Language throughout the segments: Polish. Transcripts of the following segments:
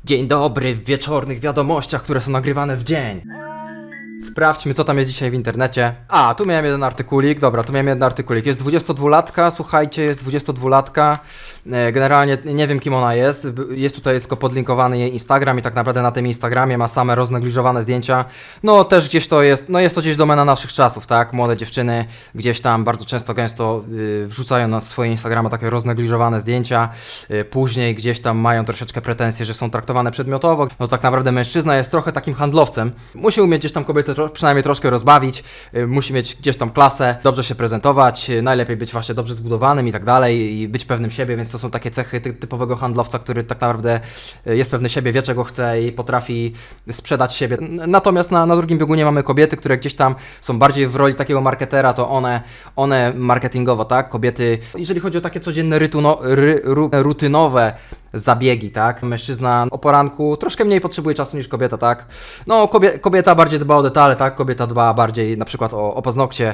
Dzień dobry w wieczornych wiadomościach, które są nagrywane w dzień. Sprawdźmy, co tam jest dzisiaj w internecie. A, tu miałem jeden artykulik, dobra, tu miałem jeden artykulik. Jest 22-latka, słuchajcie, jest 22-latka. Generalnie nie wiem, kim ona jest. Jest tutaj tylko podlinkowany jej Instagram i tak naprawdę na tym Instagramie ma same roznegliżowane zdjęcia. No też gdzieś to jest, no jest to gdzieś domena naszych czasów, tak? Młode dziewczyny gdzieś tam bardzo często, gęsto wrzucają na swoje Instagrama takie roznegliżowane zdjęcia. Później gdzieś tam mają troszeczkę pretensje, że są traktowane przedmiotowo. No tak naprawdę mężczyzna jest trochę takim handlowcem. Musi umieć gdzieś tam kobietę przynajmniej troszkę rozbawić, musi mieć gdzieś tam klasę, dobrze się prezentować, najlepiej być właśnie dobrze zbudowanym i tak dalej i być pewnym siebie, więc to są takie cechy typowego handlowca, który tak naprawdę jest pewny siebie, wie czego chce i potrafi sprzedać siebie. Natomiast na drugim biegunie mamy kobiety, które gdzieś tam są bardziej w roli takiego marketera, to one marketingowo, tak? Kobiety, jeżeli chodzi o takie codzienne rutynowe zabiegi, tak? Mężczyzna o poranku troszkę mniej potrzebuje czasu niż kobieta, tak? No, kobieta bardziej dba o detale, tak? Kobieta dba bardziej na przykład o paznokcie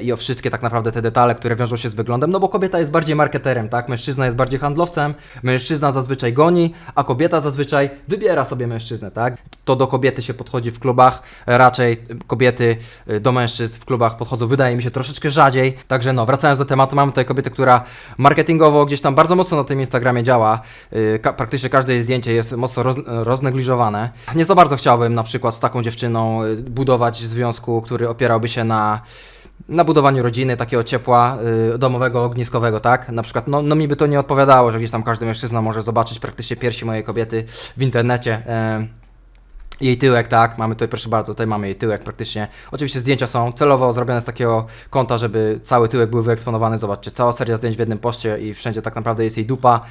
i o wszystkie tak naprawdę te detale, które wiążą się z wyglądem, no bo kobieta jest bardziej marketerem, tak? Mężczyzna jest bardziej handlowcem, mężczyzna zazwyczaj goni, a kobieta zazwyczaj wybiera sobie mężczyznę, tak? To do kobiety się podchodzi w klubach, raczej kobiety do mężczyzn w klubach podchodzą, wydaje mi się, troszeczkę rzadziej. Także no, wracając do tematu, mamy tutaj kobietę, która marketingowo gdzieś tam bardzo mocno na tym Instagramie działa. Praktycznie każde jej zdjęcie jest mocno roznegliżowane. Nie za bardzo chciałbym na przykład z taką dziewczyną budować związku, który opierałby się na budowaniu rodziny, takiego ciepła domowego, ogniskowego, tak? Na przykład, no mi by to nie odpowiadało, że gdzieś tam każdy mężczyzna może zobaczyć praktycznie piersi mojej kobiety w internecie. Jej tyłek, tak, mamy tutaj, proszę bardzo, tutaj mamy jej tyłek praktycznie. Oczywiście zdjęcia są celowo zrobione z takiego kąta, żeby cały tyłek był wyeksponowany. Zobaczcie, cała seria zdjęć w jednym poście i wszędzie tak naprawdę jest jej dupa.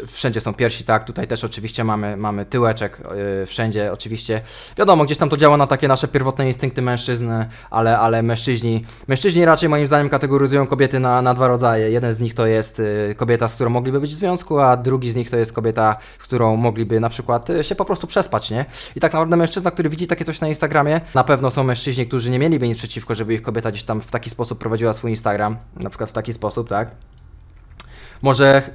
Wszędzie są piersi, tak, tutaj też oczywiście mamy tyłeczek, wszędzie oczywiście. Wiadomo, gdzieś tam to działa na takie nasze pierwotne instynkty mężczyzn, ale mężczyźni raczej moim zdaniem kategoryzują kobiety na dwa rodzaje. Jeden z nich to jest kobieta, z którą mogliby być w związku, a drugi z nich to jest kobieta, z którą mogliby na przykład się po prostu przespać, nie? I tak naprawdę mężczyzna, który widzi takie coś na Instagramie, na pewno są mężczyźni, którzy nie mieliby nic przeciwko, żeby ich kobieta gdzieś tam w taki sposób prowadziła swój Instagram, na przykład w taki sposób, tak?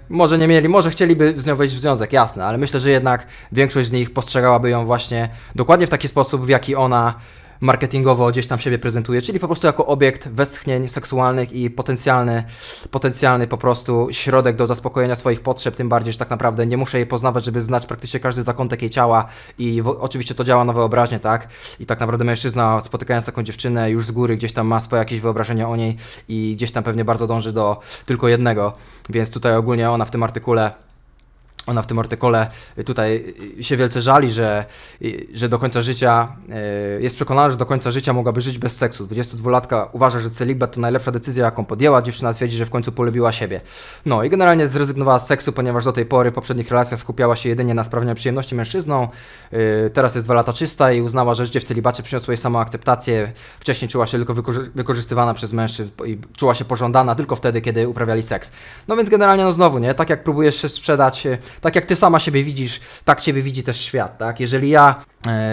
Może nie mieli, może chcieliby z nią wejść w związek, jasne, ale myślę, że jednak większość z nich postrzegałaby ją właśnie dokładnie w taki sposób, w jaki ona marketingowo gdzieś tam siebie prezentuje, czyli po prostu jako obiekt westchnień seksualnych i potencjalny po prostu środek do zaspokojenia swoich potrzeb, tym bardziej, że tak naprawdę nie muszę jej poznawać, żeby znać praktycznie każdy zakątek jej ciała i oczywiście to działa na wyobraźnię, tak? I tak naprawdę mężczyzna, spotykając taką dziewczynę, już z góry gdzieś tam ma swoje jakieś wyobrażenie o niej i gdzieś tam pewnie bardzo dąży do tylko jednego, więc tutaj ogólnie ona w tym artykule tutaj się wielce żali, że do końca życia, jest przekonana, że do końca życia mogłaby żyć bez seksu. 22-latka uważa, że celibat to najlepsza decyzja, jaką podjęła. Dziewczyna twierdzi, że w końcu polubiła siebie. No i generalnie zrezygnowała z seksu, ponieważ do tej pory w poprzednich relacjach skupiała się jedynie na sprawianiu przyjemności mężczyznom. Teraz jest 2 lata czysta i uznała, że życie w celibacie przyniosło jej samoakceptację. Wcześniej czuła się tylko wykorzystywana przez mężczyzn i czuła się pożądana tylko wtedy, kiedy uprawiali seks. No więc generalnie, no znowu, nie? Tak jak próbujesz się sprzedać, tak jak ty sama siebie widzisz, tak ciebie widzi też świat, tak? Jeżeli ja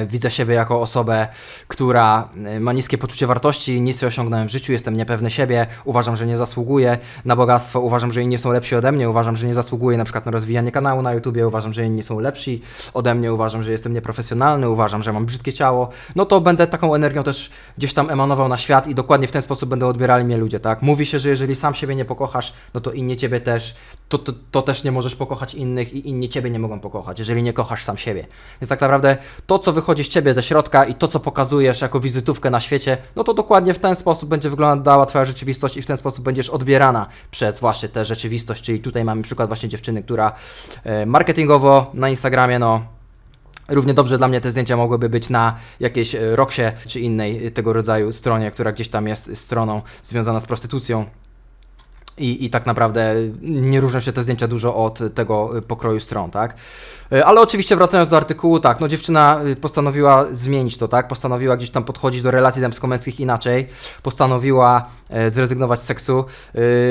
widzę siebie jako osobę, która ma niskie poczucie wartości, nic nie osiągnąłem w życiu, jestem niepewny siebie, uważam, że nie zasługuję na bogactwo, uważam, że inni są lepsi ode mnie, uważam, że nie zasługuję na przykład na rozwijanie kanału na YouTubie, uważam, że inni są lepsi ode mnie, uważam, że jestem nieprofesjonalny, uważam, że mam brzydkie ciało, no to będę taką energią też gdzieś tam emanował na świat i dokładnie w ten sposób będą odbierali mnie ludzie, tak? Mówi się, że jeżeli sam siebie nie pokochasz, no to inni ciebie też, to też nie możesz pokochać innych i inni ciebie nie mogą pokochać, jeżeli nie kochasz sam siebie. Więc tak naprawdę to, co wychodzi z ciebie ze środka i to, co pokazujesz jako wizytówkę na świecie, no to dokładnie w ten sposób będzie wyglądała twoja rzeczywistość i w ten sposób będziesz odbierana przez właśnie tę rzeczywistość, czyli tutaj mamy przykład właśnie dziewczyny, która marketingowo na Instagramie, no równie dobrze dla mnie te zdjęcia mogłyby być na jakiejś Roxie czy innej tego rodzaju stronie, która gdzieś tam jest stroną związana z prostytucją. I tak naprawdę nie różnią się te zdjęcia dużo od tego pokroju stron, tak? Ale oczywiście wracając do artykułu, tak, no dziewczyna postanowiła zmienić to, tak? Postanowiła gdzieś tam podchodzić do relacji damsko-męskich inaczej, postanowiła zrezygnować z seksu.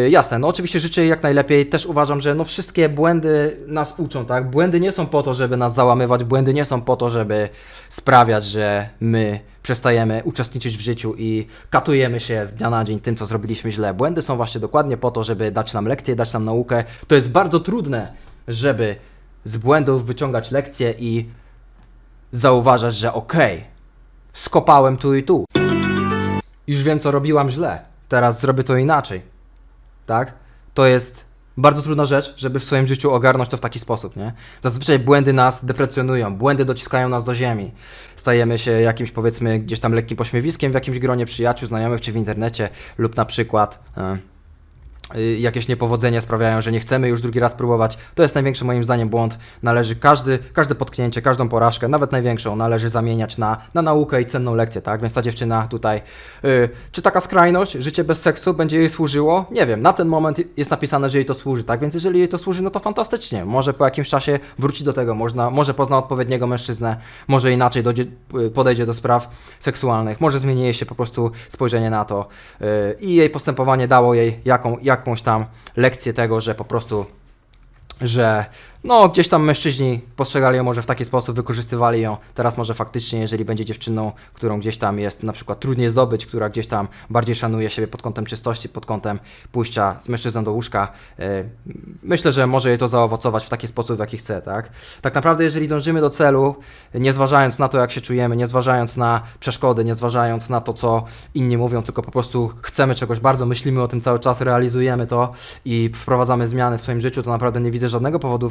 Jasne, no oczywiście życzę jej jak najlepiej, też uważam, że no wszystkie błędy nas uczą, tak? Błędy nie są po to, żeby nas załamywać, błędy nie są po to, żeby sprawiać, że my przestajemy uczestniczyć w życiu i katujemy się z dnia na dzień tym, co zrobiliśmy źle. Błędy są właśnie dokładnie po to, żeby dać nam lekcję, dać nam naukę. To jest bardzo trudne, żeby z błędów wyciągać lekcje i zauważać, że okej, skopałem tu i tu. Już wiem, co robiłam źle. Teraz zrobię to inaczej. Tak? To jest bardzo trudna rzecz, żeby w swoim życiu ogarnąć to w taki sposób, nie? Zazwyczaj błędy nas deprecjonują, błędy dociskają nas do ziemi. Stajemy się jakimś, powiedzmy, gdzieś tam lekkim pośmiewiskiem w jakimś gronie przyjaciół, znajomych czy w internecie, lub na przykład jakieś niepowodzenia sprawiają, że nie chcemy już drugi raz próbować. To jest największy moim zdaniem błąd. Należy każde potknięcie, każdą porażkę, nawet największą, należy zamieniać na naukę i cenną lekcję, tak? Więc ta dziewczyna tutaj, czy taka skrajność, życie bez seksu będzie jej służyło? Nie wiem, na ten moment jest napisane, że jej to służy, tak? Więc jeżeli jej to służy, no to fantastycznie. Może po jakimś czasie wróci do tego, może pozna odpowiedniego mężczyznę, może inaczej podejdzie do spraw seksualnych, może zmieni jej się po prostu spojrzenie na to i jej postępowanie dało jej jakąś tam lekcję tego, że po prostu, że no gdzieś tam mężczyźni postrzegali ją może w taki sposób, wykorzystywali ją. Teraz może faktycznie, jeżeli będzie dziewczyną, którą gdzieś tam jest na przykład trudniej zdobyć, która gdzieś tam bardziej szanuje siebie pod kątem czystości, pod kątem pójścia z mężczyzną do łóżka, myślę, że może jej to zaowocować w taki sposób, w jaki chce, tak? Tak naprawdę, jeżeli dążymy do celu, nie zważając na to, jak się czujemy, nie zważając na przeszkody, nie zważając na to, co inni mówią, tylko po prostu chcemy czegoś bardzo, myślimy o tym cały czas, realizujemy to i wprowadzamy zmiany w swoim życiu, to naprawdę nie widzę żadnego powodu,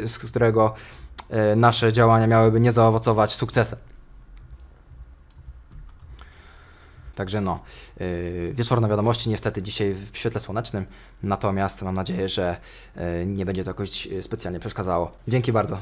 z którego nasze działania miałyby nie zaowocować sukcesem. Także no, wieczorne wiadomości niestety dzisiaj w świetle słonecznym, natomiast mam nadzieję, że nie będzie to jakoś specjalnie przeszkadzało. Dzięki bardzo.